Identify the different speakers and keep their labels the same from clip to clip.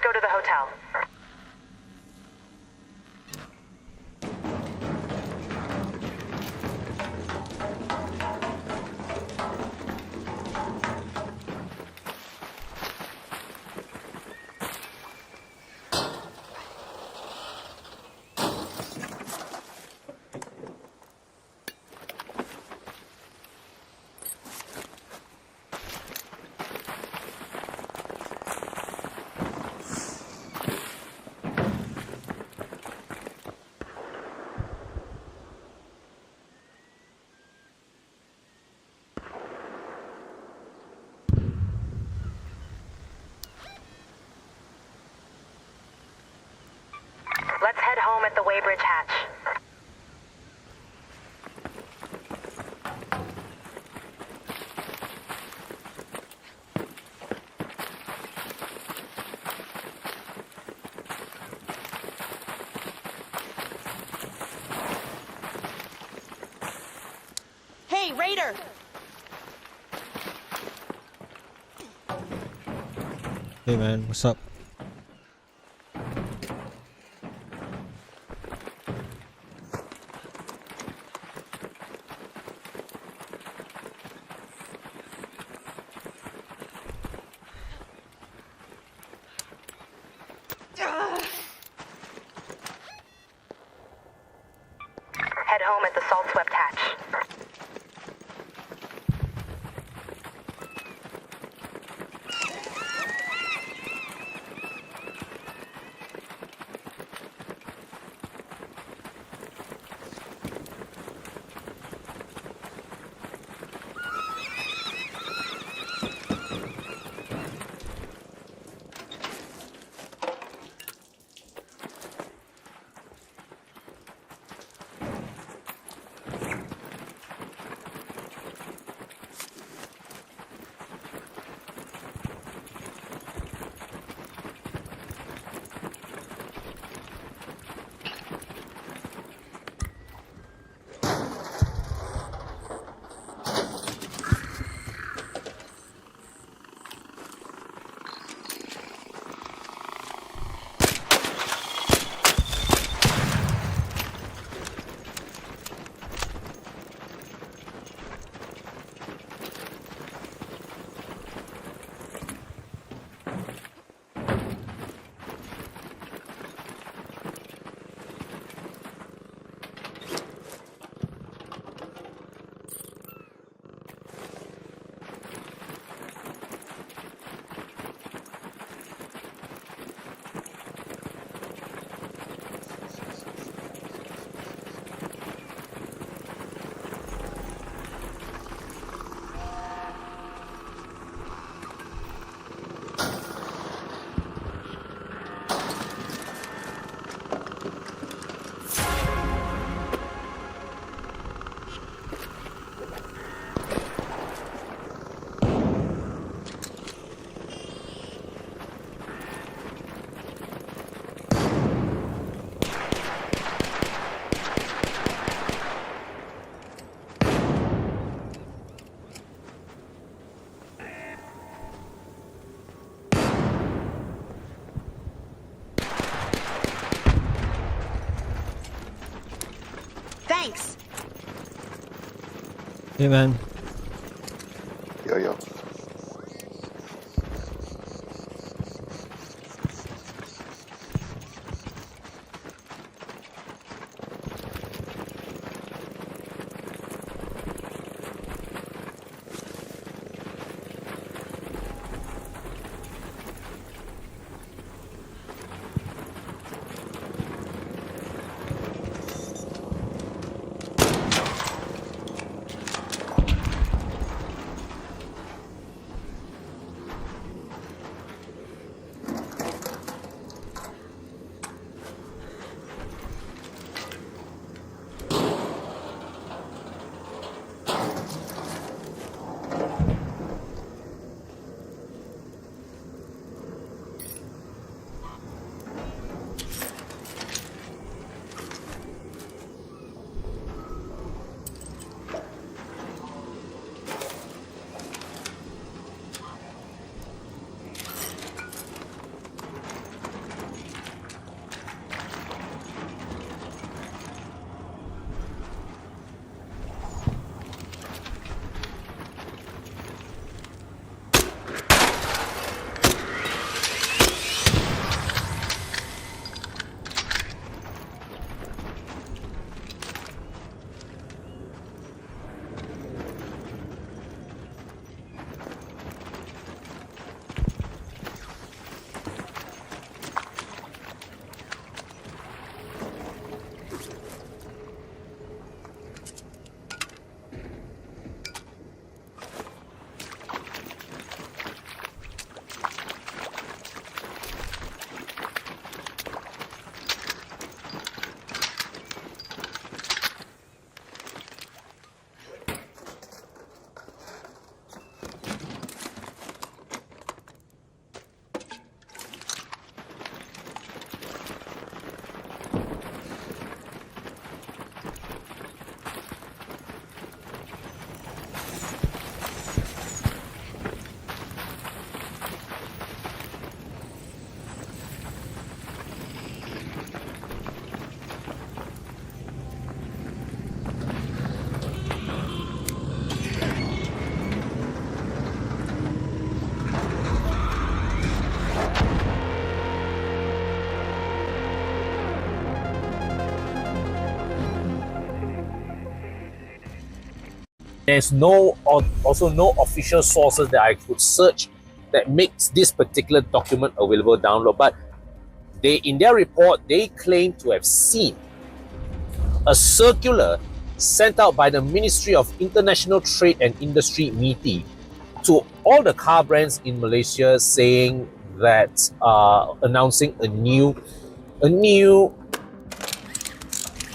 Speaker 1: go to the hotel. Let's head home at the Weybridge hatch.
Speaker 2: Hey, Raider!
Speaker 3: Hey man, what's up?
Speaker 1: Head home at the salt-swept hatch.
Speaker 2: Thanks!
Speaker 3: Hey man.
Speaker 4: Yo.
Speaker 5: There's also no official sources that I could search that makes this particular document available download. But in their report, they claim to have seen a circular sent out by the Ministry of International Trade and Industry (MITI) to all the car brands in Malaysia, saying that announcing a new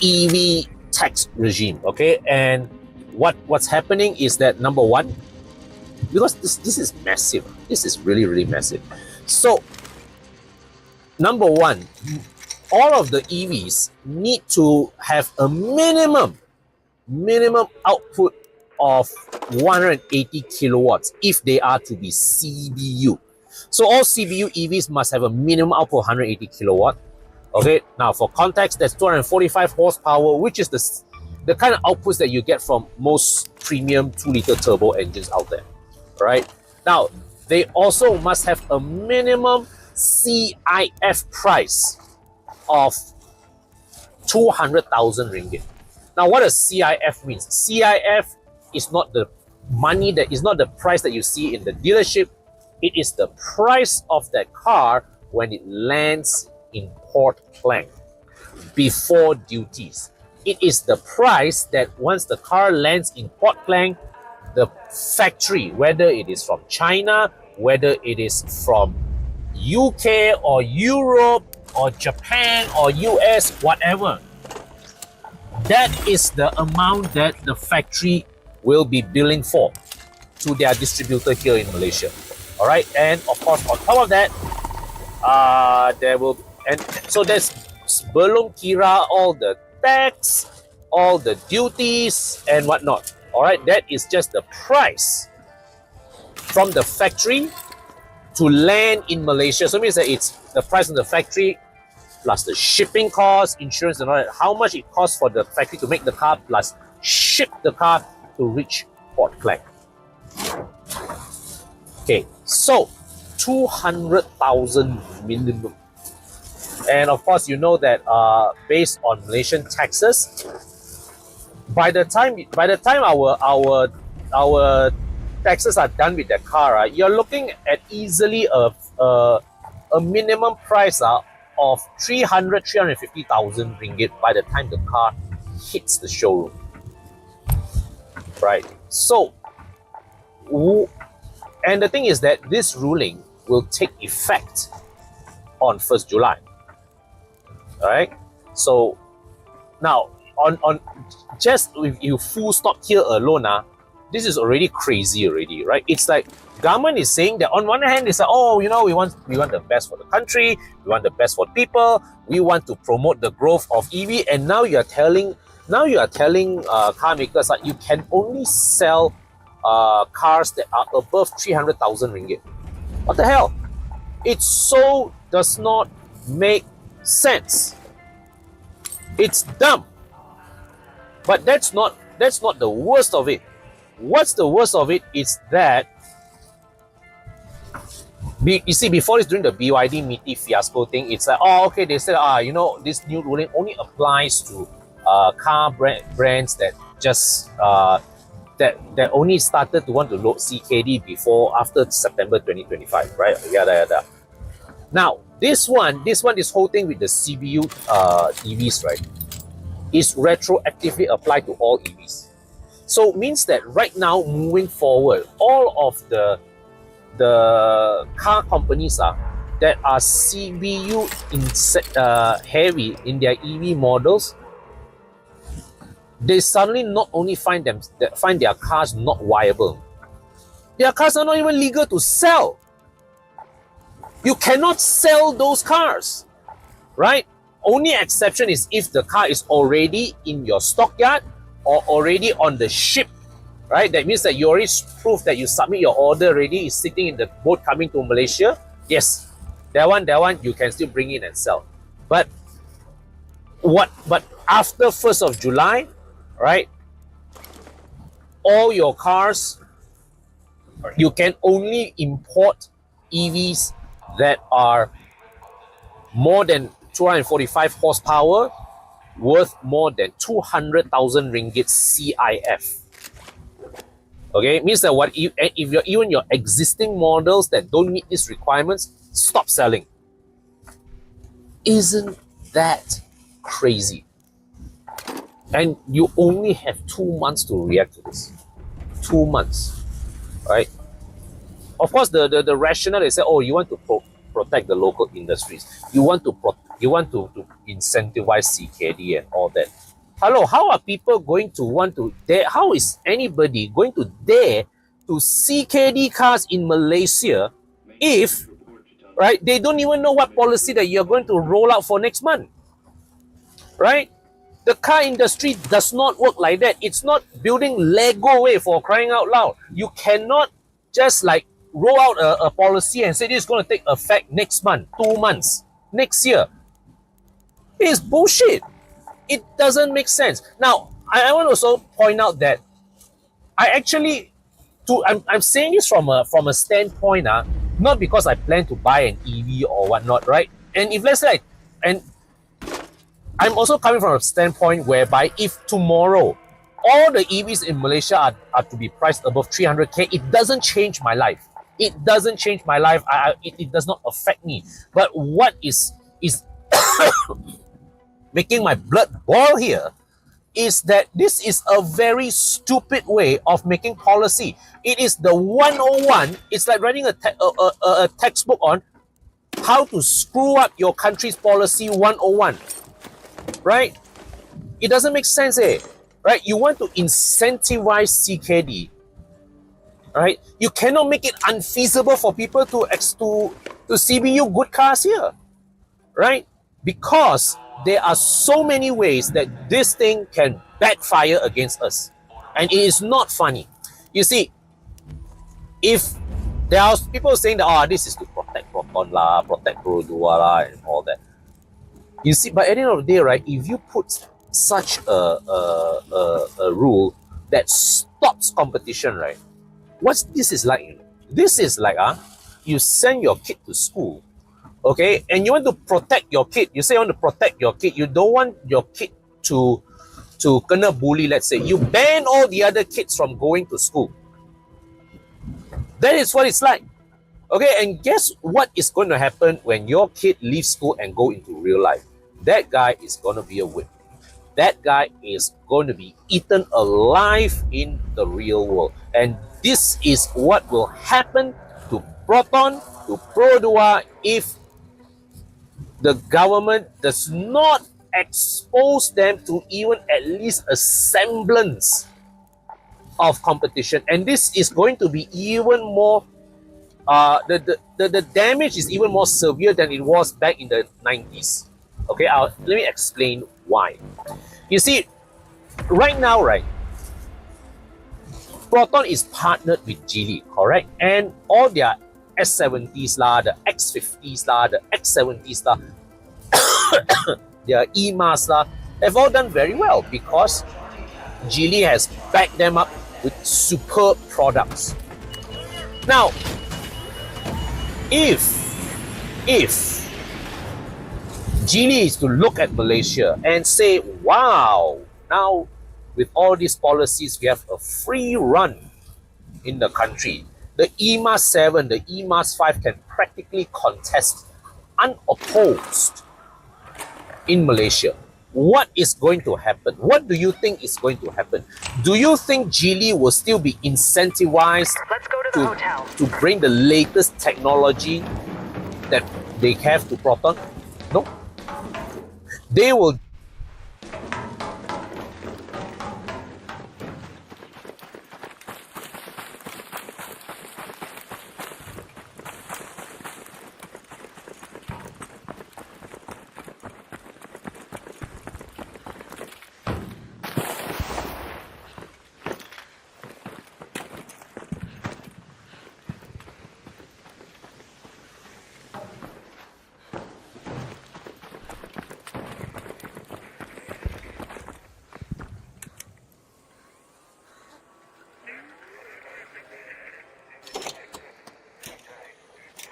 Speaker 5: EV tax regime. Okay, and what's happening is that, number one, because this is massive, this is really massive. So number one, all of the EVs need to have a minimum output of 180 kilowatts if they are to be CBU. So all CBU EVs must have a minimum output of 180 kilowatt. Okay, now for context, that's 245 horsepower, which is the kind of outputs that you get from most premium 2-liter turbo engines out there. Right? Now, they also must have a minimum CIF price of 200,000 ringgit. Now, what does CIF mean? CIF is not the money, that is not the price that you see in the dealership. It is the price of that car when it lands in Port Klang before duties. It is the price that once the car lands in Port Klang, the factory, whether it is from China, whether it is from UK or Europe or Japan or US, whatever, that is the amount that the factory will be billing for to their distributor here in Malaysia. All right, and of course, on top of that, there will, and so there's belum kira all the tax, all the duties and whatnot. All right, that is just the price from the factory to land in Malaysia. So it means that it's the price of the factory plus the shipping costs, insurance and all that. How much it costs for the factory to make the car plus ship the car to reach Port Klang. Okay, so 200,000 minimum. And of course, you know that based on Malaysian taxes, by the time our taxes are done with the car, right, you're looking at easily a minimum price of 350,000 ringgit by the time the car hits the showroom. Right. So, and the thing is that this ruling will take effect on 1st July. All right. So now on just if you full stop here alone, this is already crazy already, right? It's like government is saying that on one hand it's like, oh, you know, we want the best for the country, we want the best for people, we want to promote the growth of EV, and now you are telling car makers that you can only sell cars that are above 300,000 ringgit. What the hell? It so does not make sense. It's dumb. But that's not the worst of it. What's the worst of it is that, you see, before this, during the BYD MITI fiasco thing, it's like, oh, okay, they said, you know, this new ruling only applies to car brands that just that only started to want to load CKD after September 2025, right? Yada. Now, this whole thing with the CBU EVs, right, is retroactively applied to all EVs. So it means that right now, moving forward, all of the car companies that are CBU heavy in their EV models, they suddenly not only find their cars not viable, their cars are not even legal to sell. You cannot sell those cars, right? Only exception is if the car is already in your stockyard or already on the ship, right? That means that you already prove that you submit your order already, is sitting in the boat coming to Malaysia. Yes, that one you can still bring in and sell. But after 1st of July, right, all your cars, you can only import EVs that are more than 245 horsepower, worth more than 200,000 ringgit CIF. Okay, it means that if you're even your existing models that don't meet these requirements, stop selling. Isn't that crazy? And you only have 2 months to react to this. 2 months, right? Of course, the rationale is that, oh, you want to protect the local industries. You want to incentivize CKD and all that. Hello, how are people going to want to dare? How is anybody going to dare to CKD cars in Malaysia if, right, they don't even know what policy that you're going to roll out for next month, right? The car industry does not work like that. It's not building Lego way, for crying out loud. You cannot just like roll out a policy and say this is going to take effect next month, 2 months, next year. It is bullshit. It doesn't make sense. Now, I want to also point out that I actually, I'm saying this from a standpoint, not because I plan to buy an EV or whatnot, right? And if let's say, and I'm also coming from a standpoint whereby if tomorrow all the EVs in Malaysia are to be priced above 300k, it doesn't change my life. It doesn't change my life. It does not affect me. But what is making my blood boil here is that this is a very stupid way of making policy. It is the 101. It's like writing a textbook on how to screw up your country's policy 101. Right? It doesn't make sense, right? You want to incentivize CKD, right? You cannot make it unfeasible for people to CBU good cars here, right? Because there are so many ways that this thing can backfire against us, and it is not funny. You see, if there are people saying that, this is to protect Proton lah, protect Pro2 lah, and all that. You see, but at the end of the day, right, if you put such a rule that stops competition, right, what's this is like? You know? This is like, you send your kid to school, okay, and you want to protect your kid. You say you want to protect your kid. You don't want your kid to kena bully, let's say. You ban all the other kids from going to school. That is what it's like. Okay, and guess what is going to happen when your kid leaves school and go into real life? That guy is going to be a whip. That guy is going to be eaten alive in the real world. And this is what will happen to Proton, to Pro2 if the government does not expose them to even at least a semblance of competition. And this is going to be even more, the damage is even more severe than it was back in the 90s. Okay, let me explain why. You see, right now, right, Proton is partnered with Geely, correct? And all their S70s lah, the X50s lah, the X70s lah, their E-Mass lah, have all done very well because Geely has backed them up with superb products. Now, if Geely is to look at Malaysia and say, wow, now with all these policies, we have a free run in the country. The E-Mass 7, the E-Mass 5 can practically contest unopposed in Malaysia. What is going to happen? What do you think is going to happen? Do you think Geely will still be incentivized
Speaker 1: Let's go to the hotel.
Speaker 5: to bring the latest technology that they have to Proton? No. They will.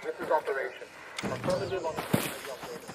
Speaker 4: This is operation. Affirmative on the operation.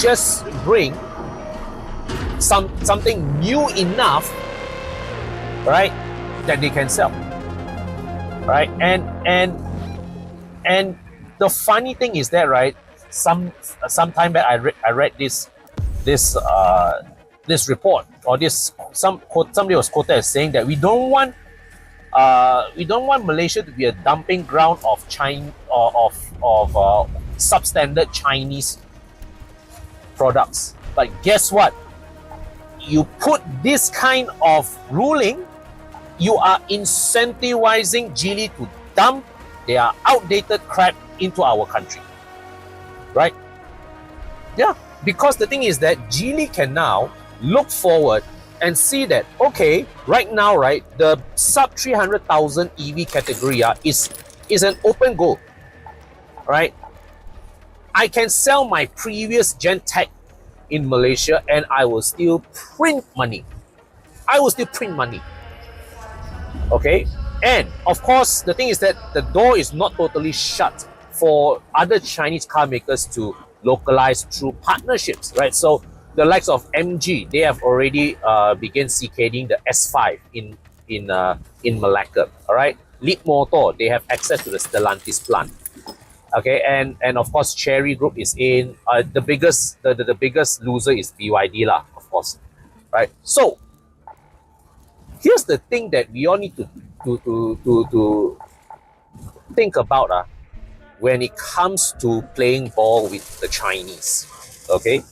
Speaker 5: just bring something new enough, right, that they can sell, right? And the funny thing is that, right, some time back I read this report, or somebody was quoted as saying that we don't want Malaysia to be a dumping ground of substandard Chinese products. But guess what? You put this kind of ruling, you are incentivizing Geely to dump their outdated crap into our country, right? Yeah, because the thing is that Geely can now look forward and see that, okay, right now, right, the sub 300,000 EV category is an open goal, right? I can sell my previous gen tech in Malaysia and I will still print money. Okay? And of course, the thing is that the door is not totally shut for other Chinese car makers to localize through partnerships, right? So the likes of MG, they have already begun CKDing the S5 in Malacca, all right? Leap Motor, they have access to the Stellantis plant. Okay, and of course, Cherry Group is in. The biggest loser is BYD lah, of course, right? So here's the thing that we all need to think about when it comes to playing ball with the Chinese. Okay,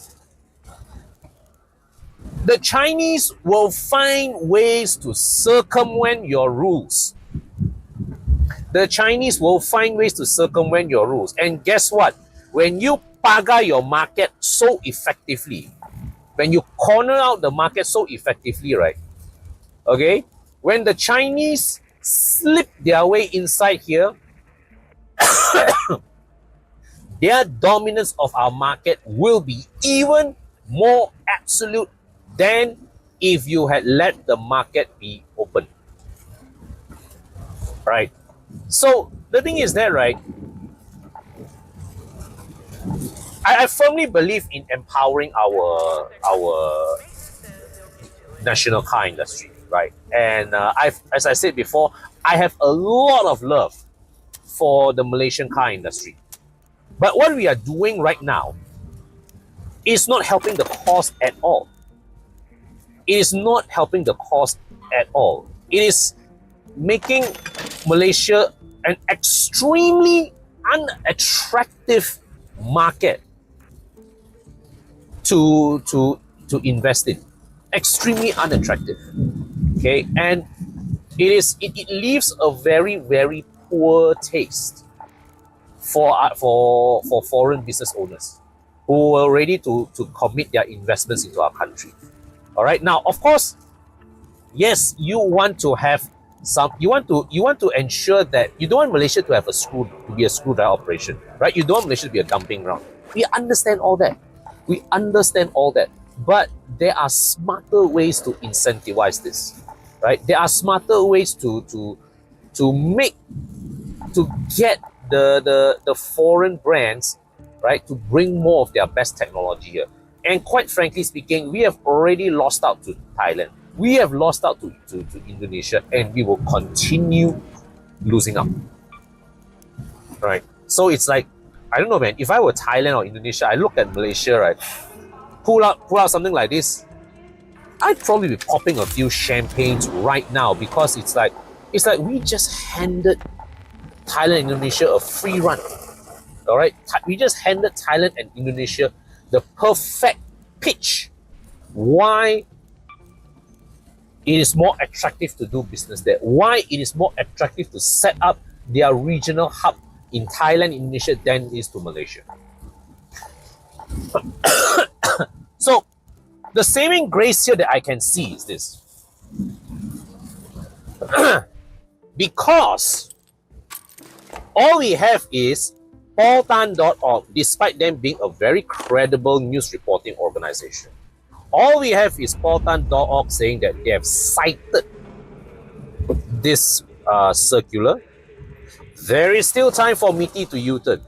Speaker 5: the Chinese will find ways to circumvent your rules. The Chinese will find ways to circumvent your rules. And guess what? When you paga your market so effectively, when you corner out the market so effectively, right? Okay? When the Chinese slip their way inside here, their dominance of our market will be even more absolute than if you had let the market be open. Right? So the thing is that, right, I firmly believe in empowering our national car industry, right? And as I said before, I have a lot of love for the Malaysian car industry. But what we are doing right now is not helping the cause at all. It is not helping the cause at all. It is making Malaysia an extremely unattractive market to invest in. Extremely unattractive. Okay, and it leaves a very, very poor taste for foreign business owners who are ready to commit their investments into our country. All right, now of course, yes, you want to have you want to ensure that you don't want Malaysia to have to be a screwdriver operation, right? You don't want Malaysia to be a dumping ground. We understand all that. But there are smarter ways to incentivize this, right? There are smarter ways to get the foreign brands, right, to bring more of their best technology here. And quite frankly speaking, we have already lost out to Thailand. We have lost out to Indonesia, and we will continue losing out. Right? So it's like, I don't know, man. If I were Thailand or Indonesia, I look at Malaysia, right? Pull out something like this, I'd probably be popping a few champagnes right now, because it's like we just handed Thailand and Indonesia a free run. All right? We just handed Thailand and Indonesia the perfect pitch. Why it is more attractive to do business there. Why it is more attractive to set up their regional hub in Thailand, Indonesia than it is to Malaysia. So, the saving grace here that I can see is this. Because all we have is paultan.org, despite them being a very credible news reporting organization. All we have is paultan.org saying that they have cited this circular. There is still time for MITI to U-turn.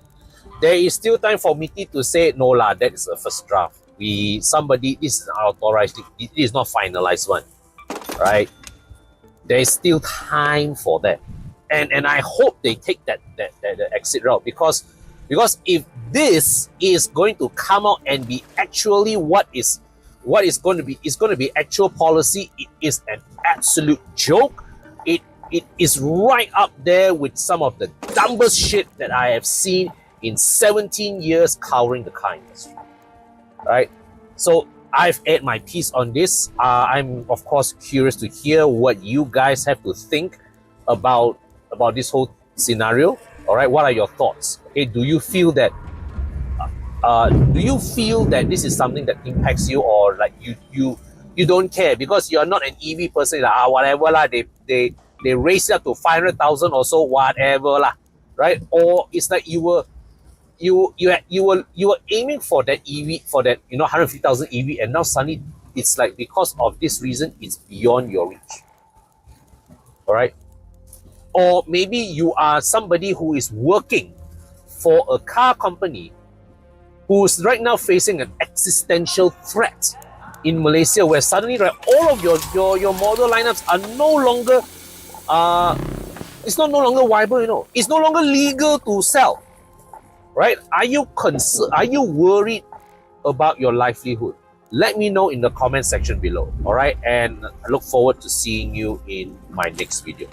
Speaker 5: there is still time for MITI to say, no lah, that is the first draft. This is an unauthorized, it is not finalized one, right? There is still time for that. And I hope they take that exit route, because if this is going to come out and be actually what is going to be actual policy, it is an absolute joke. It is right up there with some of the dumbest shit that I have seen in 17 years covering the car industry. Right? So I've aired my piece on this. I'm of course curious to hear what you guys have to think about this whole scenario. All right, what are your thoughts? Okay, do you feel that this is something that impacts you, or like you don't care because you're not an EV person? Like, whatever lah, they raise it up to 500,000 or so, whatever lah, right? Or it's like you were aiming for that EV, for that 150,000 EV, and now suddenly it's like because of this reason it's beyond your reach. All right. Or maybe you are somebody who is working for a car company who's right now facing an existential threat in Malaysia, where suddenly, right, all of your model lineups are no longer it's no longer viable, it's no longer legal to sell, right? Are you worried about your livelihood? Let me know in the comment section below. All right, and I look forward to seeing you in my next video.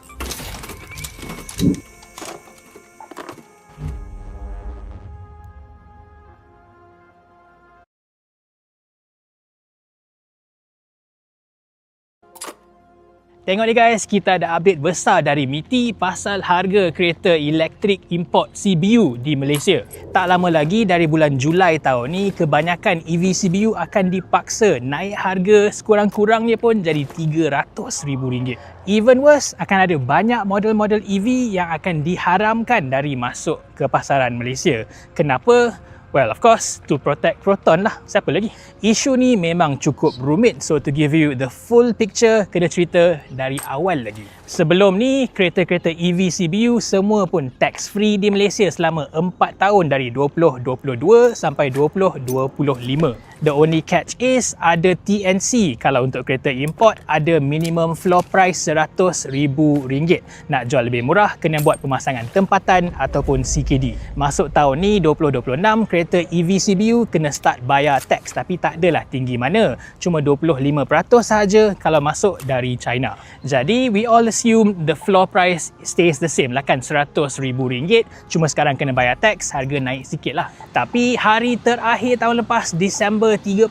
Speaker 6: Tengok ni guys, kita ada update besar dari MITI pasal harga kereta elektrik import CBU di Malaysia. Tak lama lagi, dari bulan Julai tahun ni, kebanyakan EV CBU akan dipaksa naik harga, sekurang-kurangnya pun jadi RM300,000. Even worse, akan ada banyak model-model EV yang akan diharamkan dari masuk ke pasaran Malaysia. Kenapa? Well, of course, to protect Proton lah. Siapa lagi? Isu ni memang cukup rumit. So, to give you the full picture, kena cerita dari awal lagi. Sebelum ni, kereta-kereta EV CBU semua pun tax free di Malaysia selama 4 tahun dari 2022 sampai 2025. The only catch is ada TNC. Kalau untuk kereta import, ada minimum floor price RM100,000. Nak jual lebih murah, kena buat pemasangan tempatan ataupun CKD. Masuk tahun ni, 2026, kereta EV CBU kena start bayar tax, tapi tak adalah tinggi mana. Cuma 25% sahaja kalau masuk dari China. Jadi, we all assume the floor price stays the same lah kan, RM100,000. Cuma sekarang kena bayar tax, harga naik sikit lah. Tapi hari terakhir tahun lepas, Disember 31,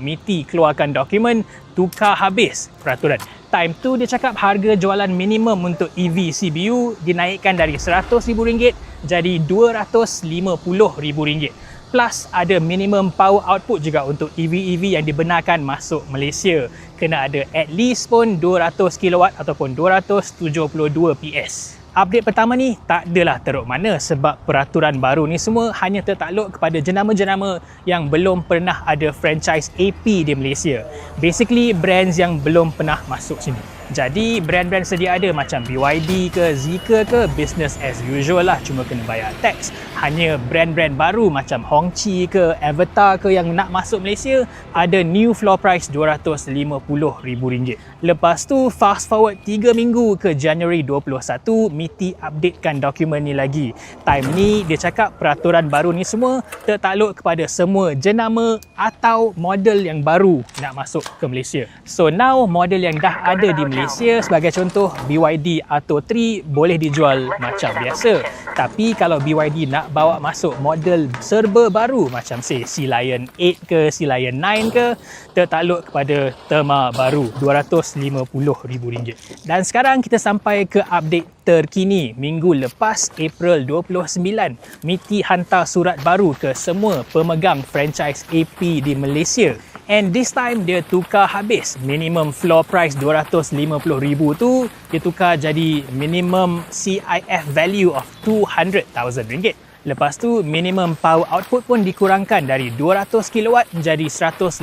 Speaker 6: MITI keluarkan dokumen tukar habis peraturan. Time tu dia cakap harga jualan minimum untuk EV CBU dinaikkan dari RM100,000 jadi RM250,000. Plus ada minimum power output juga untuk EV yang dibenarkan masuk Malaysia. Kena ada at least pun 200 kW ataupun 272 PS. Update pertama ni tak adalah teruk mana, sebab peraturan baru ni semua hanya tertakluk kepada jenama-jenama yang belum pernah ada franchise AP di Malaysia. Basically brands yang belum pernah masuk sini. Jadi brand-brand sedia ada macam BYD ke, Zeekr ke, business as usual lah, cuma kena bayar tax. Hanya brand-brand baru macam Hongqi ke, Avatar ke yang nak masuk Malaysia ada new floor price RM250,000. Lepas tu fast forward 3 minggu ke Januari 21, MITI updatekan dokumen ni lagi. Time ni dia cakap peraturan baru ni semua tertakluk kepada semua jenama atau model yang baru nak masuk ke Malaysia. So now model yang dah ada di Malaysia, sebagai contoh BYD Atto 3 boleh dijual macam biasa. Tapi kalau BYD nak bawa masuk model serba baru macam say Sea Lion 8 ke, Sea Lion 9 ke, tertakluk kepada terma baru RM250,000. Dan sekarang kita sampai ke update terkini. Minggu lepas, April 29, MITI hantar surat baru ke semua pemegang franchise AP di Malaysia. And this time dia tukar habis. Minimum floor price RM250,000 tu dia tukar jadi minimum CIF value of RM200,000. Lepas tu minimum power output pun dikurangkan dari 200 kW menjadi 180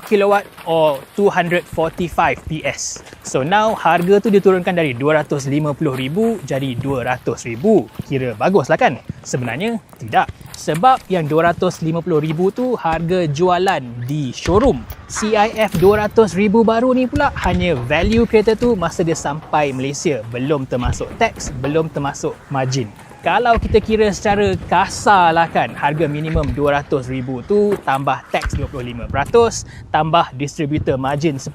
Speaker 6: kW or 245 PS. So now harga tu diturunkan dari 250,000 jadi 200,000. Kira bagus lah kan? Sebenarnya tidak. Sebab yang 250,000 tu harga jualan di showroom. CIF 200,000 baru ni pula hanya value kereta tu masa dia sampai Malaysia. Belum termasuk tax, belum termasuk margin. Kalau kita kira secara kasar lah kan, harga minimum 200,000 tu tambah tax 25%, tambah distributor margin 10%,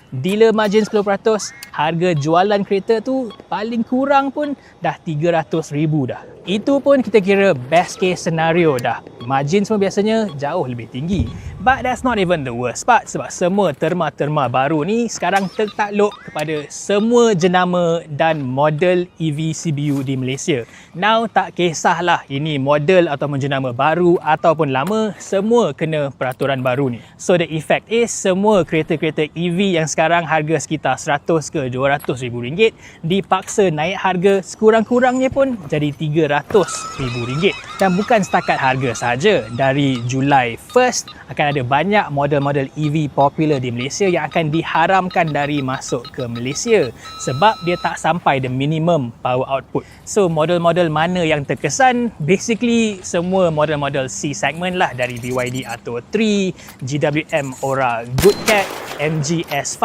Speaker 6: dealer margin 10%, harga jualan kereta tu paling kurang pun dah 300,000 dah. Itu pun kita kira best case scenario dah. Margin semua biasanya jauh lebih tinggi. But that's not even the worst part sebab semua terma-terma baru ni sekarang tertakluk kepada semua jenama dan model EV CBU di Malaysia. Now tak kisahlah ini model ataupun jenama baru ataupun lama, semua kena peraturan baru ni. So the effect is semua kereta-kereta EV yang sekarang harga sekitar 100 ke 200,000 ringgit dipaksa naik harga sekurang-kurangnya pun jadi 300,000 ringgit. Dan bukan setakat harga sahaja. Dari Julai 1st akan ada banyak model-model EV popular di Malaysia yang akan diharamkan dari masuk ke Malaysia sebab dia tak sampai the minimum power output. So model-model mana yang terkesan? Basically semua model-model C segment lah, dari BYD Atto 3, GWM Aura Good Cat, MG S5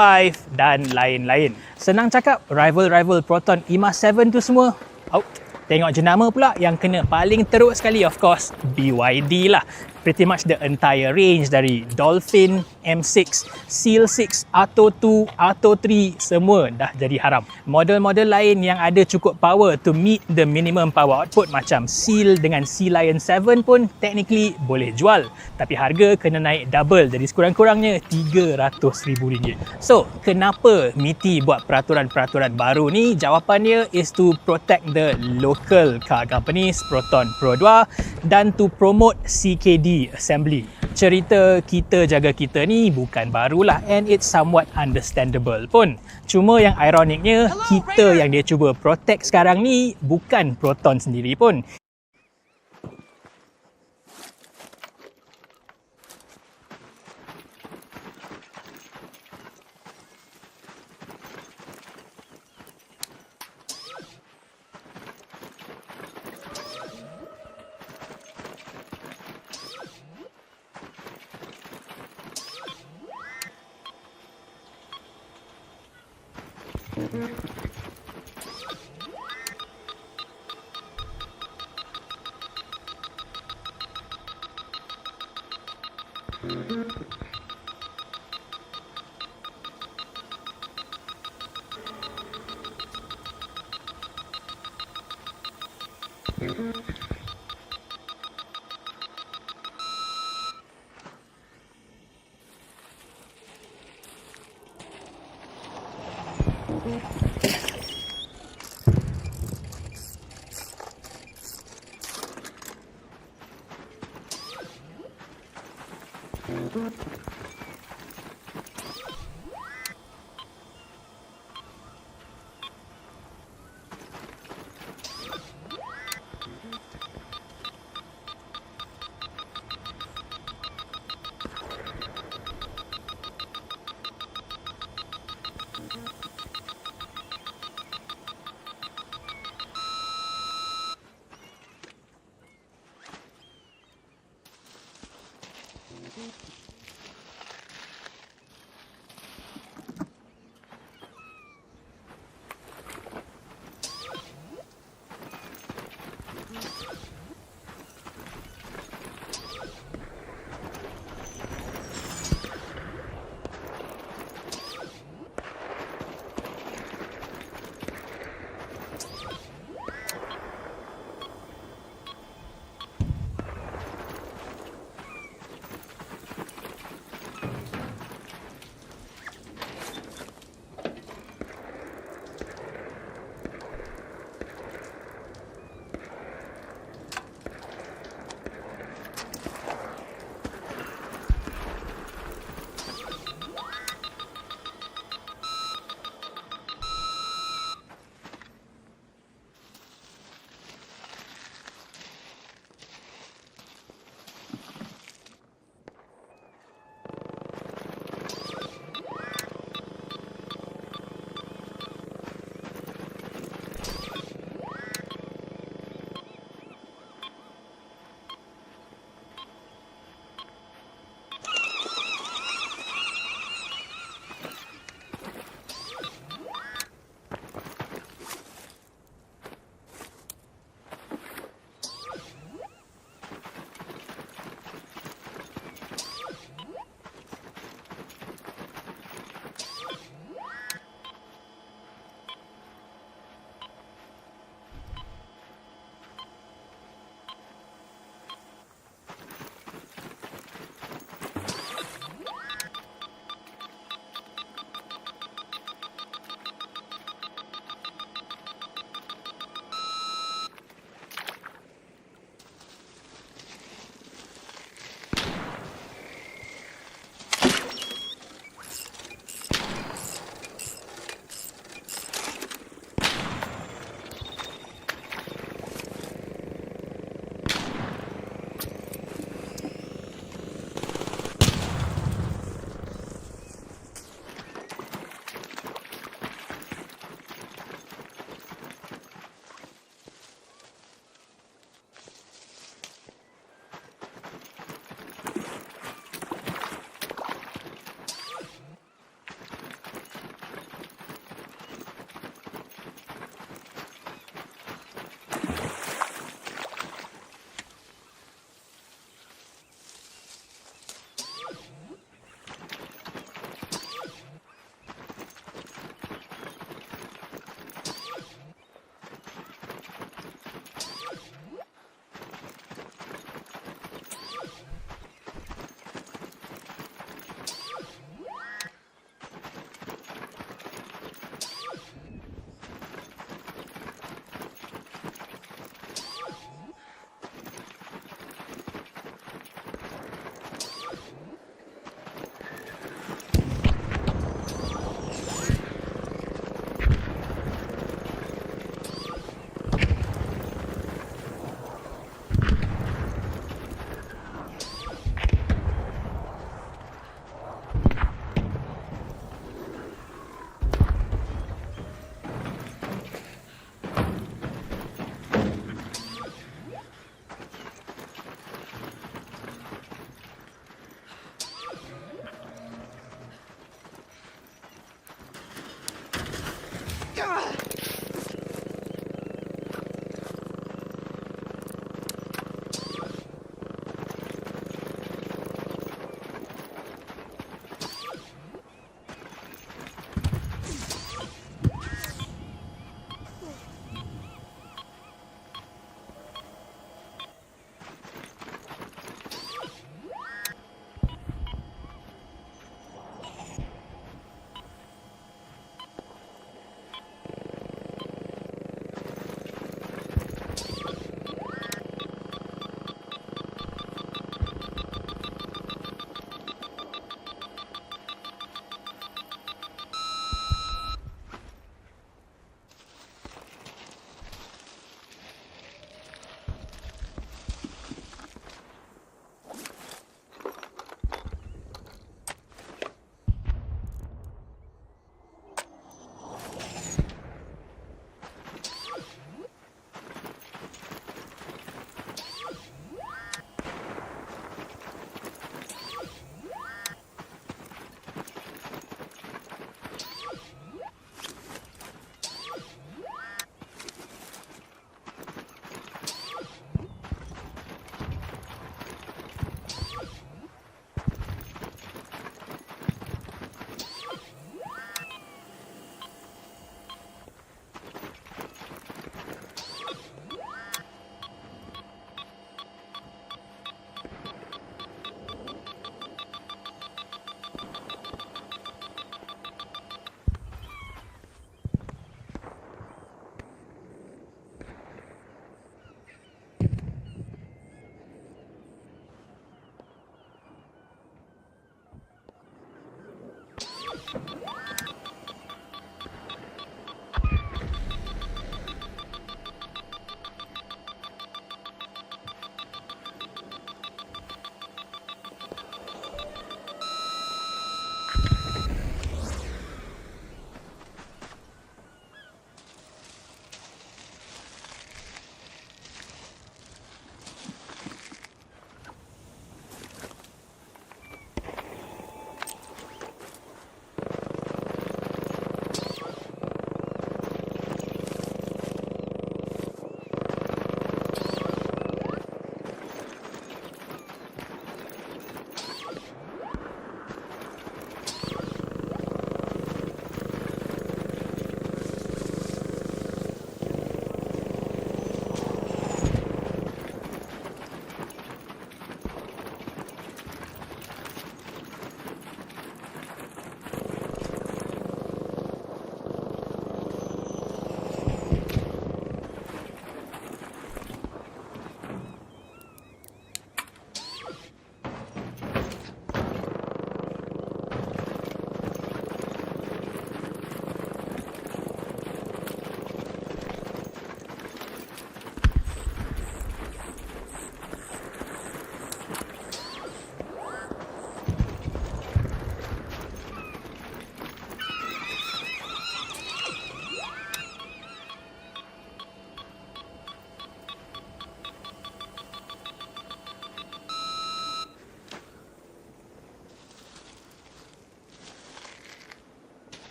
Speaker 6: dan lain-lain. Senang cakap, rival-rival Proton EMA 7 tu semua out. Tengok jenama pula yang kena paling teruk sekali, of course, BYD lah. Pretty much the entire range dari Dolphin, M6, Seal 6, Atto 2, Atto 3 semua dah jadi haram. Model-model lain yang ada cukup power to meet the minimum power output macam Seal dengan Sea Lion 7 pun technically boleh jual. Tapi harga kena naik double, jadi sekurang-kurangnya RM300,000. So, kenapa MITI buat peraturan-peraturan baru ni? Jawapannya is to protect the local car companies, Proton Pro 2, dan to promote CKD assembly. Cerita kita jaga kita ni bukan barulah and it's somewhat understandable pun. Cuma yang ironiknya, kita yang dia cuba protect sekarang ni bukan Proton sendiri pun.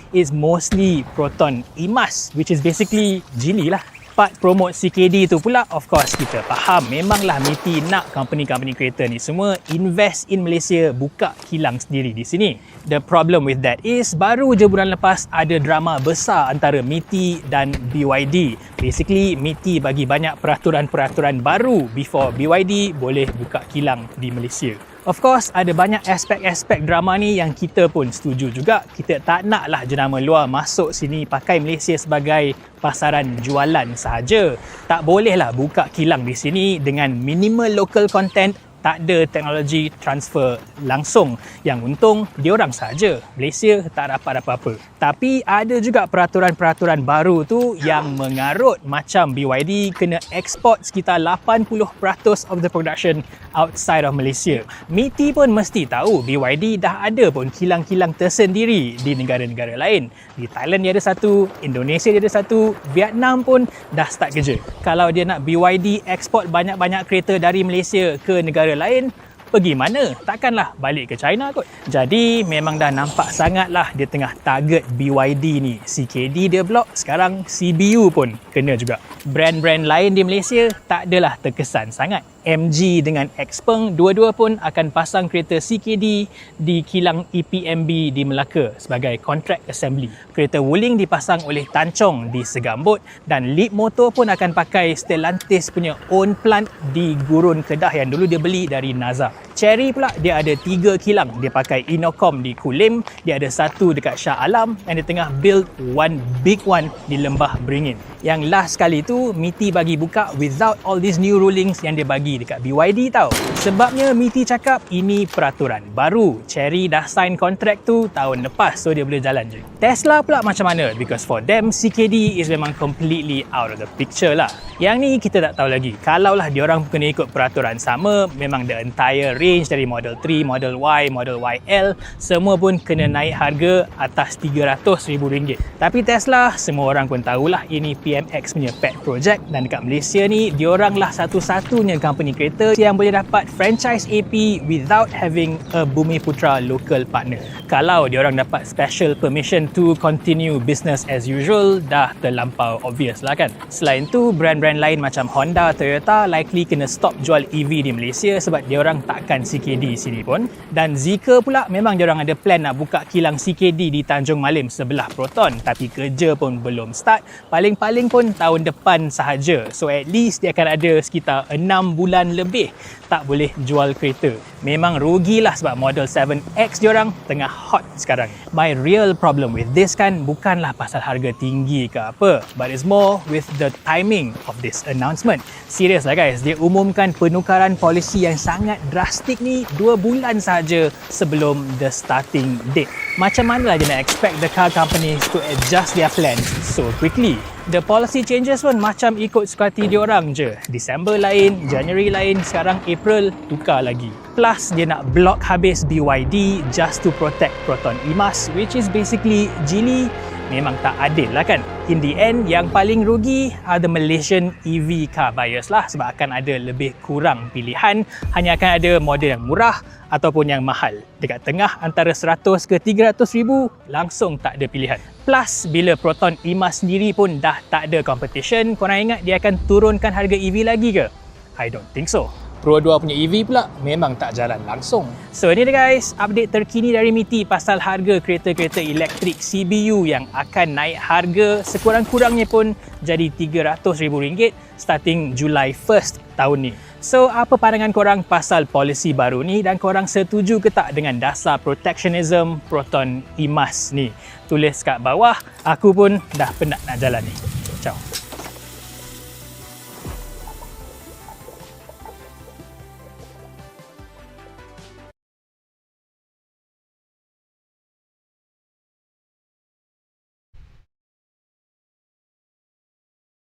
Speaker 6: Is mostly Proton emas, which is basically Geely lah. Part promote CKD tu pula, of course kita faham, memanglah MITI nak company-company creator ni semua invest in Malaysia, buka kilang sendiri di sini. The problem with that is, baru je bulan lepas ada drama besar antara MITI dan BYD. Basically, MITI bagi banyak peraturan-peraturan baru before BYD boleh buka kilang di Malaysia. Of course, ada banyak aspek-aspek drama ni yang kita pun setuju juga. Kita tak naklah jenama luar masuk sini pakai Malaysia sebagai pasaran jualan sahaja. Tak bolehlah buka kilang di sini dengan minimal local content, tak ada teknologi transfer langsung. Yang untung, diorang sahaja. Malaysia tak dapat apa-apa. Tapi ada juga peraturan-peraturan baru tu yang mengarut, macam BYD kena eksport sekitar 80% of the production outside of Malaysia. MITI pun mesti tahu BYD dah ada pun kilang-kilang tersendiri di negara-negara lain. Di Thailand dia ada satu, Indonesia dia ada satu, Vietnam pun dah start kerja. Kalau dia nak BYD eksport banyak-banyak kereta dari Malaysia ke negara lain, pergi mana? Takkanlah balik ke China kot. Jadi memang dah nampak sangatlah dia tengah target BYD ni. CKD dia block, sekarang CBU pun kena juga. Brand-brand lain di Malaysia tak adalah terkesan sangat. MG dengan Xpeng dua-dua pun akan pasang kereta CKD di kilang EPMB di Melaka sebagai contract assembly. Kereta Wuling dipasang oleh Tan Chong di Segambut dan Leap Motor pun akan pakai Stellantis punya own plant di Gurun Kedah yang dulu dia beli dari Naza. Cherry pula dia ada 3 kilang. Dia pakai Inocom di Kulim, dia ada satu dekat Shah Alam dan dia tengah build one big one di Lembah Beringin. Yang last kali tu MITI bagi buka without all these new rulings yang dia bagi dekat BYD tau. Sebabnya MITI cakap ini peraturan baru. Cherry dah sign kontrak tu tahun lepas, so dia boleh jalan je. Tesla pula macam mana? Because for them CKD is memang completely out of the picture lah. Yang ni kita tak tahu lagi. Kalaulah diorang kena ikut peraturan sama, memang the entire range dari Model 3, Model Y, Model YL semua pun kena naik harga atas RM300,000. Tapi Tesla, semua orang pun tahulah ini PMX punya pet project dan dekat Malaysia ni diorang lah satu-satunya company kereta yang boleh dapat franchise AP without having a Bumiputra local partner. Kalau diorang dapat special permission to continue business as usual, dah terlampau obvious lah kan. Selain tu, brand-brand lain macam Honda, Toyota likely kena stop jual EV di Malaysia sebab diorang takkan CKD sini pun. Dan Zeekr pula memang diorang ada plan nak buka kilang CKD di Tanjung Malim sebelah Proton, tapi kerja pun belum start. Paling-paling pun tahun depan sahaja. So at least dia akan ada sekitar 6 bulan lebih tak boleh jual kereta. Memang rugilah sebab Model 7X diorang tengah hot sekarang. My real problem with this kan bukanlah pasal harga tinggi ke apa, but it's more with the timing of this announcement. Serius lah guys, dia umumkan penukaran polisi yang sangat drastik ni 2 bulan sahaja sebelum the starting date. Macam mana lah dia nak expect the car companies to adjust their plans so quickly? The policy changes pun macam ikut suka hati diorang je. December lain, January lain, sekarang April tukar lagi. Plus dia nak block habis BYD just to protect Proton emas, which is basically Geely. Memang tak adil lah kan. In the end, yang paling rugi are the Malaysian EV car buyers lah sebab akan ada lebih kurang pilihan. Hanya akan ada model yang murah ataupun yang mahal. Dekat tengah antara 100 ke 300 ribu, langsung tak ada pilihan. Plus, bila Proton emas sendiri pun dah tak ada competition, korang ingat dia akan turunkan harga EV lagi ke? I don't think so. Pro 2 punya EV pula memang tak jalan langsung. So ini dia guys, update terkini dari MITI pasal harga kereta-kereta elektrik CBU yang akan naik harga sekurang-kurangnya pun jadi RM300,000 starting Julai 1st tahun ni. So apa pandangan korang pasal polisi baru ni dan korang setuju ke tak dengan dasar protectionism Proton Imas ni? Tulis kat bawah, aku pun dah penat nak jalan ni.